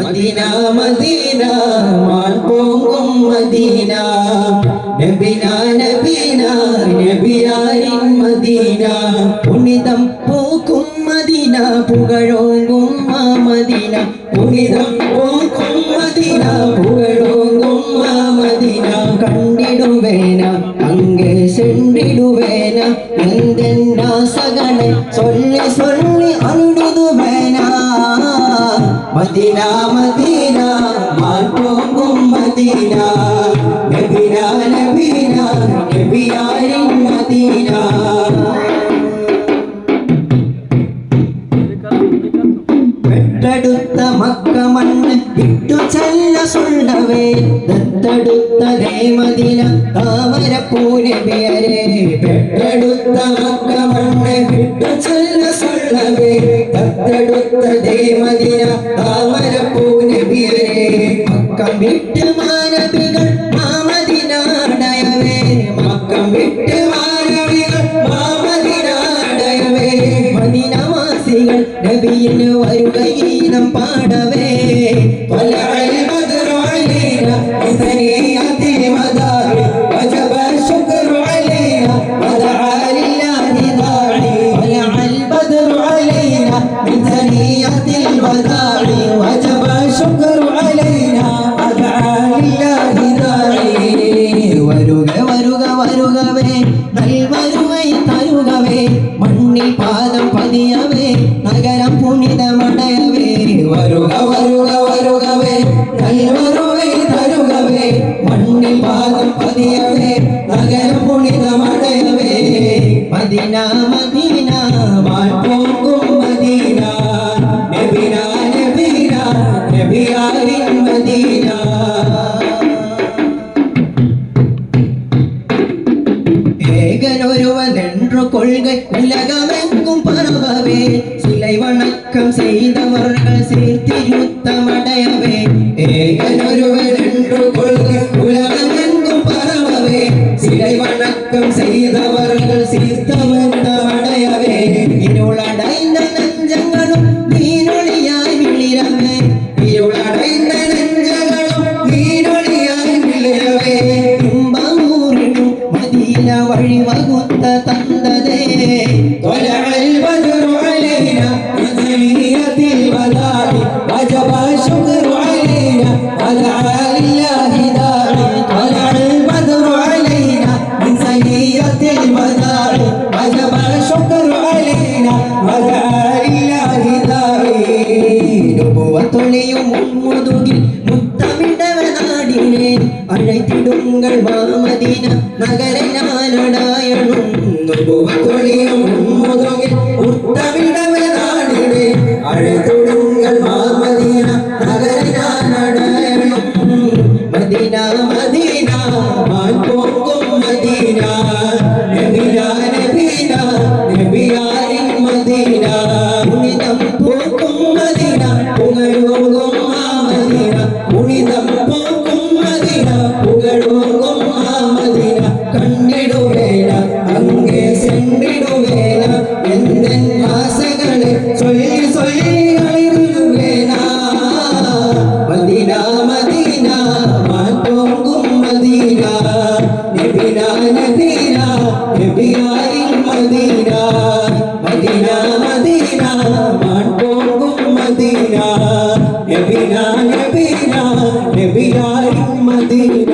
Medina Medina മാൻ പോകും Medina നബിന നബിന നബിയാരിൻ Medina പുനിതം പോക്കും Medina പുകഴോങ്ങും Medina പുനിതം പോക്കും മദീന പുകഴോങ്ങും മദീന കണ്ടിടുവേന അങ്ങേ ചെണ്ടിടുവേന എന്തെന്നാസകളെ ചൊല്ലി ചൊല്ലി അരുടുവേന മദീന മദീന മാൻ പോകും മദീന നബിന നബിന നബിയാരിൻ മദീന പെട്ടെടുത്ത മക്ക മണ്ണ് വിട്ടു ചെല്ല സുള്ളവേ ദത്തെടുത്തതേ മദീന താമരപ്പൂ നബിയരേ പെട്ടെടുത്ത മക്ക മണ്ണ് വിട്ടു ചെല്ല സുള്ളവേ ദത്തെടുത്തതേ മദീന താമരപ്പൂ നബിയരേ മക്കം വിട്ട് മാനവികൾ മാമദീനാടയവേ മക്കം വിട്ട് മാനവികൾ മാമദീനാടയവേ മദീനവാസികൾ നബിയിന് വരുക ഗീതം പാടവേ ത്വലഅൽ ബദ്റു അലൈനാ ബിസനിയത്തിൽ മദാരി വജബ ശുക്റു അലൈനാ വദഅ ലില്ലാഹി ദാഇ ത്വലഅൽ ബദ്റു അലൈനാ ബിസനിയത്തിൽ മദാരി വജബ ശുക്റു അലൈനാ വദഅ ലില്ലാഹി ദാഇ വരുക വരുക വരുകവേ നൽവരുവൈ തരുകവേ മണ്ണിൽ പാദം പതിയവേ നഗരം പുനിതമടയവേ വരുക വരുക വരുകവേ നൽവരുവൈ തരുകവേ മണ്ണിൽ പാദം പതിയവേ നഗരം പുനിതമടയവേ മദീന മദീന മാൻ പോകും മദീന നബിന നബിന നബിയാരിൻ മദീന ஏகனொருவனென்று கொள்கை உலகமெங்கும் பரவவே சிலை வணக்கம் செய்தவர்கள் சீர்திருத்தமடையவே ஏகனொருவனென்று கொள்கை உலகமெங்கும் பரவவே சிலை வணக்கம் செய்தவர்கள் சீர்திருத்தமடையவே இருளடைந்த நெஞ்சங்களும் நீரொளியாய் விளிரவே இருளடைந்த நெஞ்சங்களும் நீரொளியாய் விளிரவே துன்பமூரிடும் മദീന വഴി വകുത്ത തന്തതേ ത്വലഅൽ ബദ്റു അലൈനാ ബിസനിയത്തിൽ മദാരി വജബ ശുക്റു അലൈനാ വദഅ ലില്ലാഹി ദാഇ ത്വലഅൽ ബദ്റു അലൈനാ ബിസനിയത്തിൽ മദാരി വജബ ശുക്റു അലൈനാ വദഅ ലില്ലാഹി ദാഇ നുബുവത്തൊളിയും മുൻമുതുകിൽ മുത്തമിടവനാടിനെ അழைത്തിടുങ്ങൾ മാമദീന നഗരനാലടായണം നുബുവത്തൊളിയും മുൻമുതുകിൽ മുത്തമിടവനാടിനെ അழைത്തിടുങ്ങൾ മാമദീന നഗരനാലടായണം മദീന മദീന മാൻ പോകും മദീന നബിന നബിന നബിയാരിൻ മദീന പുനിതം പോകും മദീന പുകഴോങ്ങും മദീന പുനിതം പോകും മദീന പുകഴോങ്ങും മദീന കണ്ടിടുവേല അങ്ങേ ചെണ്ടിടുവേല എന്തൻ ആസകളെ ചൊല്ലി ചൊല്ലി അളിടുവേല മദീന മദീന മാൻ പോകും മദീന നബിന നബിന നബിയാരിൻ മദീന മദീന മദീന മാൻ പോകും മദീന നബിന നബിന നബിയാരിൻ മദീന